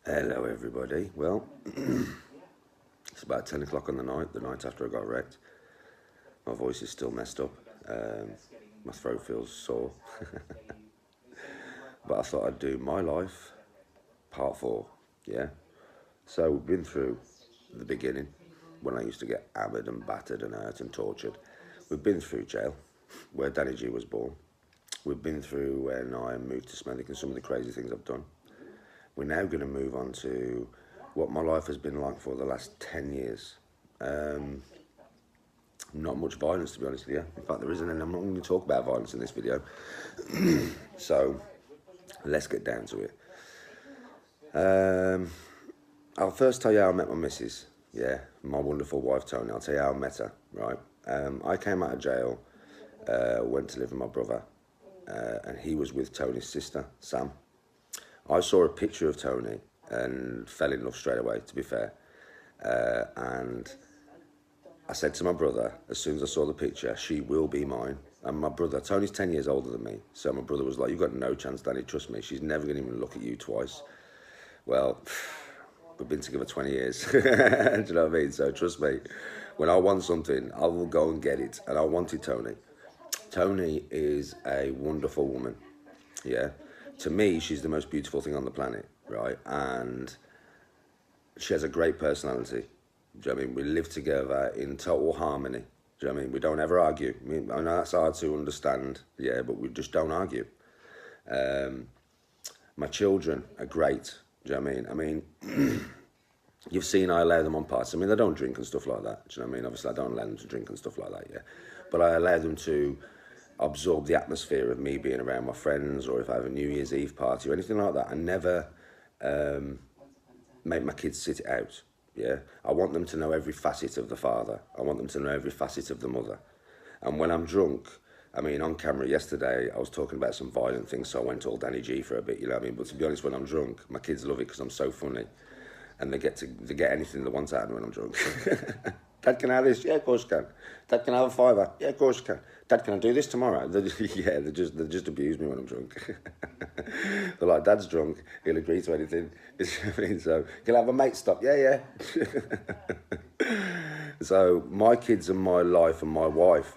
Hello everybody. Well, it's about 10 o'clock on the night after I got wrecked. My voice is still messed up. My throat feels sore. But I thought I'd do my life, part 4, yeah? So we've been through the beginning, when I used to get hammered and battered and hurt and tortured. We've been through jail, where Danny G was born. We've been through when I moved to Smethwick and some of the crazy things I've done. We're now going to move on to what my life has been like for the last 10 years. Not much violence, to be honest with you. In fact, there isn't, and I'm not going to talk about violence in this video. So, let's get down to it. I'll first tell you how I met my missus. Yeah, my wonderful wife, Tony. I'll tell you how I met her, right? I came out of jail, went to live with my brother, and he was with Tony's sister, Sam. I saw a picture of Tony and fell in love straight away, to be fair. And I said to my brother, as soon as I saw the picture, she will be mine. And my brother, Tony's 10 years older than me. So my brother was like, you've got no chance, Danny, trust me. She's never going to even look at you twice. Well, we've been together 20 years. Do you know what I mean? So trust me, when I want something, I will go and get it. And I wanted Tony. Tony is a wonderful woman, yeah? To me, she's the most beautiful thing on the planet, right? And she has a great personality. Do you know what I mean? We live together in total harmony. Do you know what I mean? We don't ever argue. I know that's hard to understand, yeah, but we just don't argue. My children are great. Do you know what I mean? You've seen I allow them on parties. I mean, they don't drink and stuff like that. Do you know what I mean? Obviously, I don't allow them to drink and stuff like that, yeah. But I allow them to absorb the atmosphere of me being around my friends, or if I have a New Year's Eve party or anything like that. I never make my kids sit it out, yeah. I want them to know every facet of the father. I want them to know every facet of the mother. And when I'm drunk, I mean, on camera yesterday, I was talking about some violent things, so I went all Danny G for a bit, you know what I mean? But to be honest, when I'm drunk, my kids love it because I'm so funny. And they get anything they want out of me when I'm drunk. Dad, can I have this? Yeah, of course you can. Dad, can I have a fiver? Yeah, of course you can. Dad, can I do this tomorrow? They just abuse me when I'm drunk. They're like, Dad's drunk, he'll agree to anything. So, can I have a mate stop? Yeah. So, my kids and my life and my wife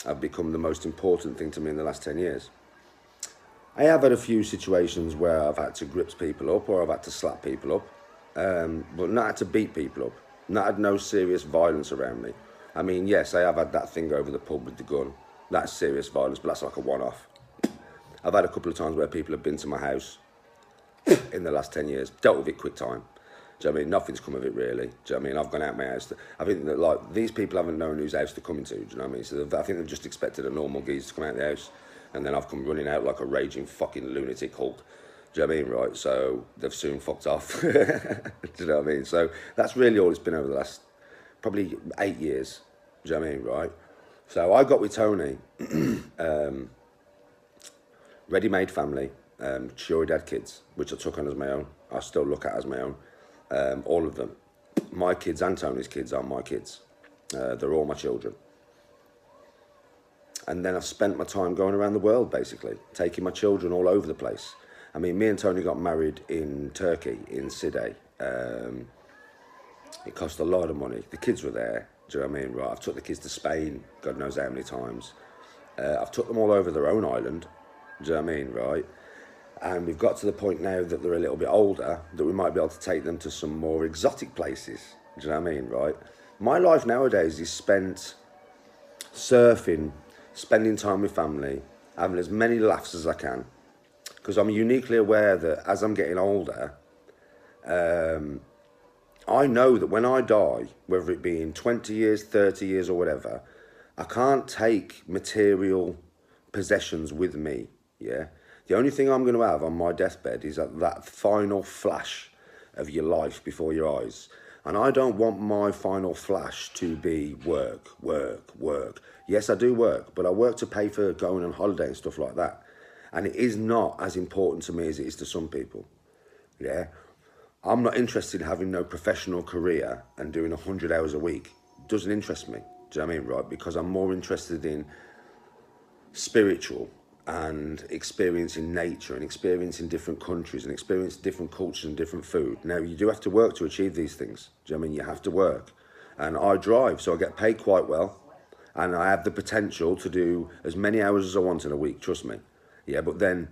have become the most important thing to me in the last 10 years. I have had a few situations where I've had to grip people up or I've had to slap people up. But not had to beat people up. Not had no serious violence around me. I mean, yes, I have had that thing over the pub with the gun. That's serious violence, but that's like a one-off. I've had a couple of times where people have been to my house in the last 10 years. Dealt with it quick time. Do you know what I mean? Nothing's come of it, really. Do you know what I mean? I've gone out my house. I think that, like, these people haven't known whose house they're coming to. Do you know what I mean? So I think they've just expected a normal geezer to come out of the house. And then I've come running out like a raging fucking lunatic Hulk. Do you know what I mean? Right, so they've soon fucked off. Do you know what I mean? So that's really all it's been over the last probably 8 years. Do you know what I mean? Right. So I got with Tony, ready-made family. She already had kids, which I took on as my own. I still look at as my own. All of them. My kids and Tony's kids are my kids. They're all my children. And then I've spent my time going around the world, basically, taking my children all over the place. I mean, me and Tony got married in Turkey, in Side. It cost a lot of money. The kids were there. Do you know what I mean? Right, I've took the kids to Spain, God knows how many times. I've took them all over their own island. Do you know what I mean? Right. And we've got to the point now that they're a little bit older, that we might be able to take them to some more exotic places. Do you know what I mean? Right. My life nowadays is spent surfing, spending time with family, having as many laughs as I can. Because I'm uniquely aware that as I'm getting older, I know that when I die, whether it be in 20 years, 30 years or whatever, I can't take material possessions with me, yeah? The only thing I'm going to have on my deathbed is that final flash of your life before your eyes. And I don't want my final flash to be work. Yes, I do work, but I work to pay for going on holiday and stuff like that. And it is not as important to me as it is to some people, yeah? I'm not interested in having no professional career and doing 100 hours a week. It doesn't interest me, do you know what I mean, right? Because I'm more interested in spiritual and experiencing nature and experiencing different countries and experiencing different cultures and different food. Now, you do have to work to achieve these things. Do you know what I mean? You have to work. And I drive, so I get paid quite well. And I have the potential to do as many hours as I want in a week, trust me. Yeah, but then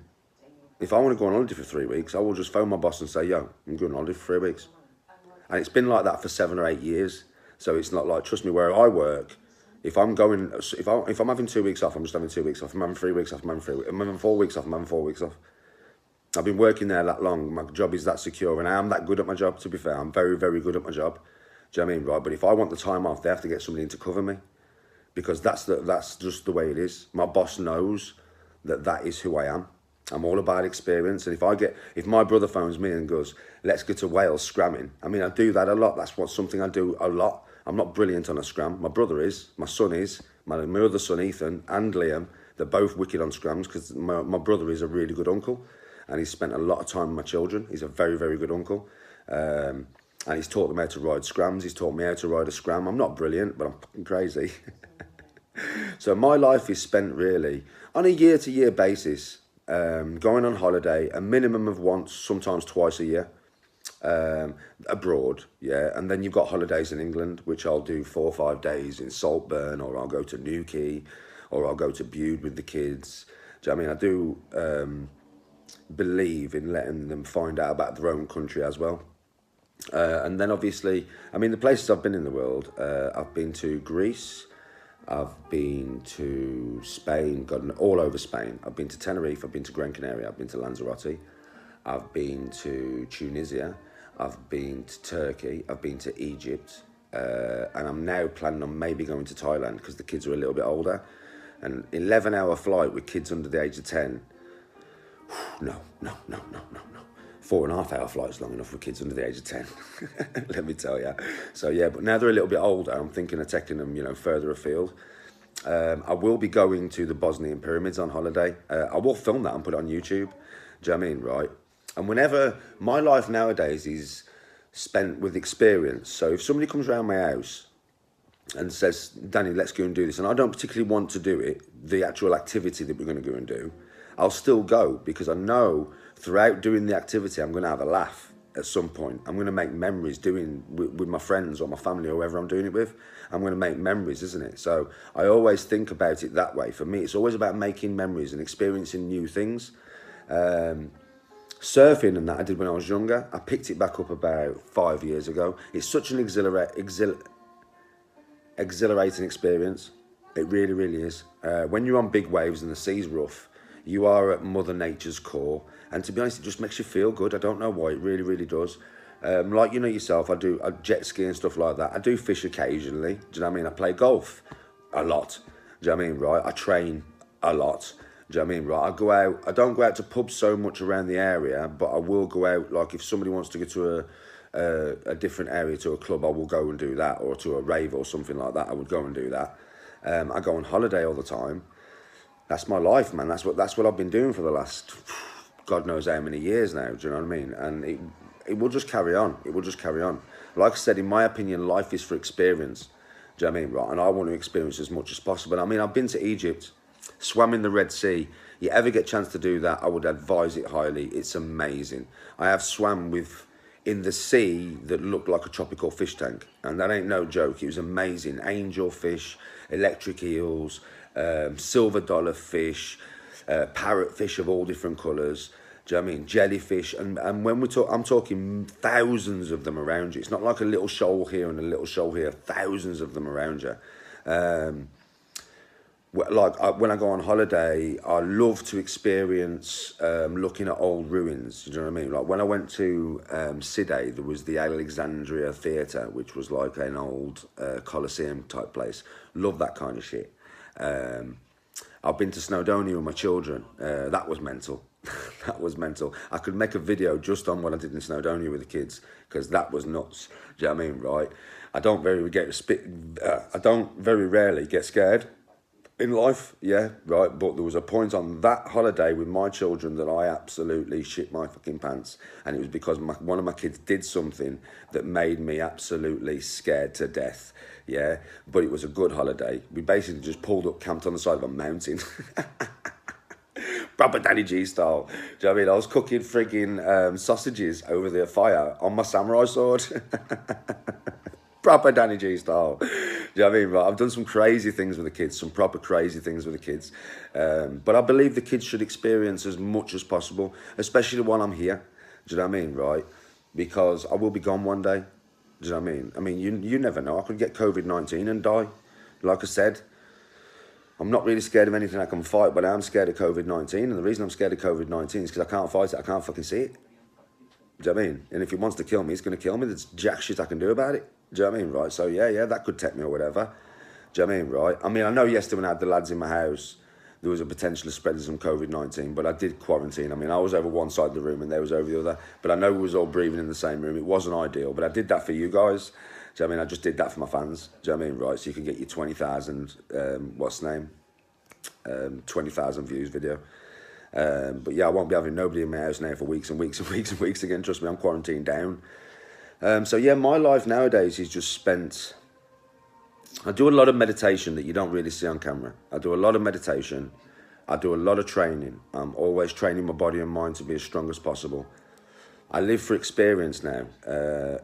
if I want to go on holiday for 3 weeks, I will just phone my boss and say, yo, I'm going on holiday for 3 weeks. And it's been like that for 7 or 8 years. So it's not like, trust me, where I work, if I'm having 2 weeks off, I'm just having 2 weeks off. If I'm having 3 weeks off, I'm having 3 weeks. If I'm having 4 weeks off, I'm having 4 weeks off. I've been working there that long. My job is that secure, and I am that good at my job, to be fair. I'm very, very good at my job. Do you know what I mean? Right, but if I want the time off, they have to get somebody in to cover me, because that's just the way it is. My boss knows that is who I am. I'm all about experience, and if my brother phones me and goes, let's go to Wales scramming, I mean, I do that a lot. That's something I do a lot. I'm not brilliant on a scram. My brother is, my son is, my other son Ethan and Liam, they're both wicked on scrams, because my brother is a really good uncle, and he's spent a lot of time with my children. He's a very, very good uncle, and he's taught them how to ride scrams. He's taught me how to ride a scram. I'm not brilliant, but I'm fucking crazy. So my life is spent really on a year-to-year basis, going on holiday a minimum of once, sometimes twice a year, abroad, yeah. And then you've got holidays in England, which I'll do 4 or 5 days in Saltburn, or I'll go to Newquay, or I'll go to Bude with the kids. Do you know what I mean? I do believe in letting them find out about their own country as well. And then obviously, I mean, the places I've been in the world, I've been to Greece, I've been to Spain, all over Spain. I've been to Tenerife, I've been to Gran Canaria, I've been to Lanzarote, I've been to Tunisia, I've been to Turkey, I've been to Egypt, and I'm now planning on maybe going to Thailand, because the kids are a little bit older. An 11-hour flight with kids under the age of 10, no. 4.5-hour flight's long enough for kids under the age of 10, let me tell you. So yeah, but now they're a little bit older, I'm thinking of taking them, further afield. I will be going to the Bosnian pyramids on holiday. I will film that and put it on YouTube. Do you know what I mean, right? And whenever, my life nowadays is spent with experience. So if somebody comes around my house and says, Danny, let's go and do this, and I don't particularly want to do it, the actual activity that we're going to go and do, I'll still go, because I know throughout doing the activity, I'm going to have a laugh at some point. I'm going to make memories with my friends or my family or whoever I'm doing it with. I'm going to make memories, isn't it? So I always think about it that way. For me, it's always about making memories and experiencing new things. Surfing and that I did when I was younger. I picked it back up about 5 years ago. It's such an exhilarating experience. It really, really is. When you're on big waves and the sea's rough, you are at Mother Nature's core. And to be honest, it just makes you feel good. I don't know why, it really, really does. Like, yourself, I jet ski and stuff like that. I do fish occasionally. Do you know what I mean? I play golf a lot. Do you know what I mean? Right? I train a lot. Do you know what I mean? Right? I go out. I don't go out to pubs so much around the area, but I will go out. Like if somebody wants to go to a different area, to a club, I will go and do that, or to a rave or something like that. I would go and do that. I go on holiday all the time. That's my life, man. That's what I've been doing for the last God knows how many years now. Do you know what I mean? And it will just carry on. It will just carry on. Like I said, in my opinion, life is for experience. Do you know what I mean? Right? And I want to experience as much as possible. I mean, I've been to Egypt, swam in the Red Sea. You ever get a chance to do that, I would advise it highly. It's amazing. I have swam in the sea that looked like a tropical fish tank, and that ain't no joke. It was amazing. Angelfish, electric eels, silver dollar fish, parrotfish of all different colours. Do you know what I mean? Jellyfish, and when I'm talking thousands of them around you. It's not like a little shoal here and a little shoal here. Thousands of them around you. When I go on holiday, I love to experience looking at old ruins. Do you know what I mean? Like when I went to Side, there was the Alexandria Theatre, which was like an old Colosseum type place. Love that kind of shit. I've been to Snowdonia with my children. That was mental. That was mental. I could make a video just on what I did in Snowdonia with the kids, because that was nuts. Do you know what I mean? Right? I don't very rarely get scared in life, yeah, right. But there was a point on that holiday with my children that I absolutely shit my fucking pants, and it was because one of my kids did something that made me absolutely scared to death. Yeah, but it was a good holiday. We basically just pulled up, camped on the side of a mountain. Proper Danny G style. Do you know what I mean? I was cooking frigging sausages over the fire on my samurai sword. Proper Danny G style. Do you know what I mean? But I've done some crazy things with the kids, some proper crazy things with the kids. But I believe the kids should experience as much as possible, especially while I'm here. Do you know what I mean? Right? Because I will be gone one day. Do you know what I mean? I mean, you never know. I could get COVID-19 and die. Like I said, I'm not really scared of anything I can fight, but I am scared of COVID-19. And the reason I'm scared of COVID-19 is because I can't fight it. I can't fucking see it. Do you know what I mean? And if it wants to kill me, it's going to kill me. There's jack shit I can do about it. Do you know what I mean? Right? So, yeah, that could take me or whatever. Do you know what I mean? Right? I mean, I know yesterday when I had the lads in my house, there was a potential of spreading some COVID-19, but I did quarantine. I mean, I was over one side of the room and they was over the other. But I know we was all breathing in the same room. It wasn't ideal, but I did that for you guys. Do you know what I mean? I just did that for my fans. Do you know what I mean? Right? So you can get your 20,000, what's the name? 20,000 views video. But yeah, I won't be having nobody in my house now for weeks and weeks and weeks and weeks again. Trust me, I'm quarantined down. So yeah, my life nowadays is just spent... I do a lot of meditation that you don't really see on camera. I do a lot of meditation. I do a lot of training. I'm always training my body and mind to be as strong as possible. I live for experience now.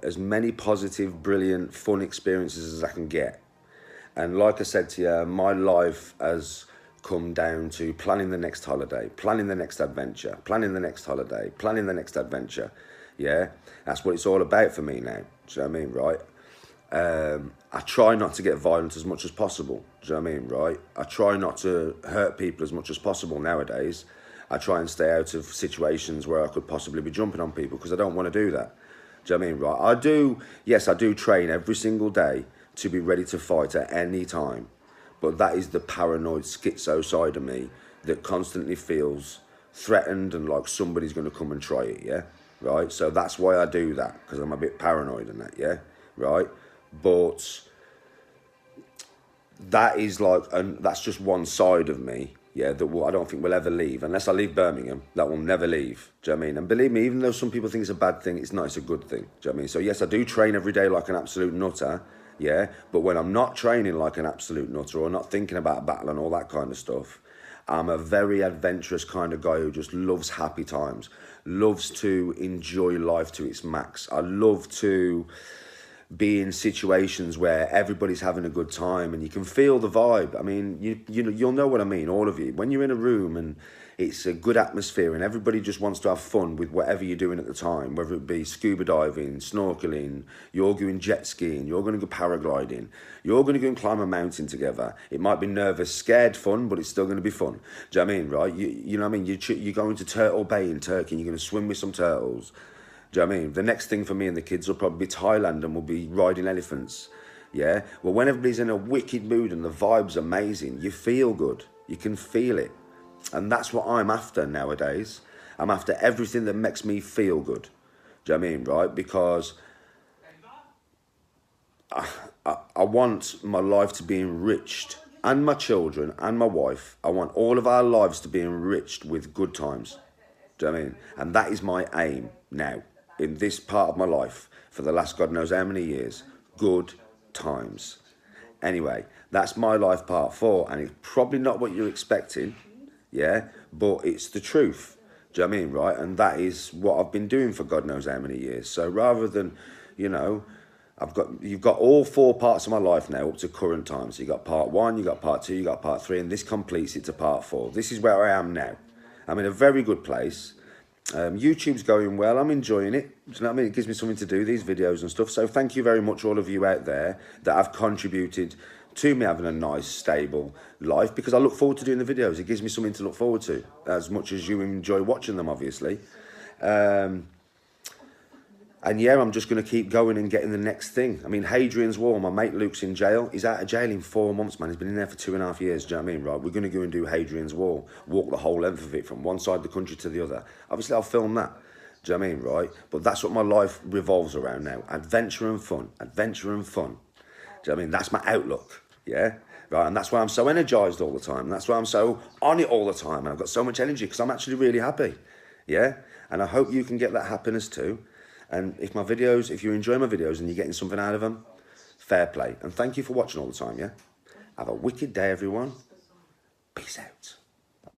As many positive, brilliant, fun experiences as I can get. And like I said to you, my life has come down to planning the next holiday, planning the next adventure, planning the next holiday, planning the next adventure. Yeah, that's what it's all about for me now. Do you know what I mean, right? I try not to get violent as much as possible. Do you know what I mean, right? I try not to hurt people as much as possible nowadays. I try and stay out of situations where I could possibly be jumping on people because I don't want to do that. Do you know what I mean, right? I do train every single day to be ready to fight at any time. But that is the paranoid schizo side of me that constantly feels threatened and like somebody's going to come and try it, yeah? Right? So that's why I do that, because I'm a bit paranoid and that, yeah? Right? But that is like, and that's just one side of me, yeah, that I don't think will ever leave. Unless I leave Birmingham, that will never leave. Do you know what I mean? And believe me, even though some people think it's a bad thing, it's not, it's a good thing. Do you know what I mean? So yes, I do train every day like an absolute nutter, yeah, but when I'm not training like an absolute nutter or not thinking about battle and all that kind of stuff, I'm a very adventurous kind of guy who just loves happy times, loves to enjoy life to its max. I love to be in situations where everybody's having a good time and you can feel the vibe. I mean, you'll know what I mean, all of you. When you're in a room and it's a good atmosphere and everybody just wants to have fun with whatever you're doing at the time, whether it be scuba diving, snorkeling, you're going jet skiing, you're going to go paragliding, you're going to go and climb a mountain together. It might be nervous, scared fun, but it's still going to be fun. Do you know what I mean, right? You know what I mean? You're going to Turtle Bay in Turkey and you're going to swim with some turtles. Do you know what I mean? The next thing for me and the kids will probably be Thailand and we'll be riding elephants. Yeah? Well, when everybody's in a wicked mood and the vibe's amazing, you feel good. You can feel it. And that's what I'm after nowadays. I'm after everything that makes me feel good. Do you know what I mean, right? Because I want my life to be enriched, and my children and my wife. I want all of our lives to be enriched with good times. Do you know what I mean? And that is my aim now, in this part of my life, for the last God knows how many years. Good times. Anyway, that's my life part 4, and it's probably not what you're expecting, yeah, but it's the truth. Do you know what I mean, right? And that is what I've been doing for God knows how many years. So rather than, you know, you've got all 4 parts of my life now up to current time. So you got part 1, you got part 2, you got part 3, and this completes it to part 4. This is where I am now. I'm in a very good place. YouTube's going well. I'm enjoying it. Do you know what I mean? It gives me something to do, these videos and stuff. So thank you very much, all of you out there that have contributed to me having a nice, stable life, because I look forward to doing the videos. It gives me something to look forward to, as much as you enjoy watching them, obviously. And yeah, I'm just going to keep going and getting the next thing. I mean, Hadrian's Wall, my mate Luke's in jail. He's out of jail in 4 months, man. He's been in there for 2.5 years. Do you know what I mean, right? We're going to go and do Hadrian's Wall. Walk the whole length of it from one side of the country to the other. Obviously, I'll film that. Do you know what I mean, right? But that's what my life revolves around now. Adventure and fun. Adventure and fun. Do you know what I mean? That's my outlook, yeah? Right, and that's why I'm so energised all the time. That's why I'm so on it all the time. And I've got so much energy, because I'm actually really happy, yeah? And I hope you can get that happiness too. And if you enjoy my videos and you're getting something out of them, fair play. And thank you for watching all the time, yeah? Have a wicked day, everyone. Peace out.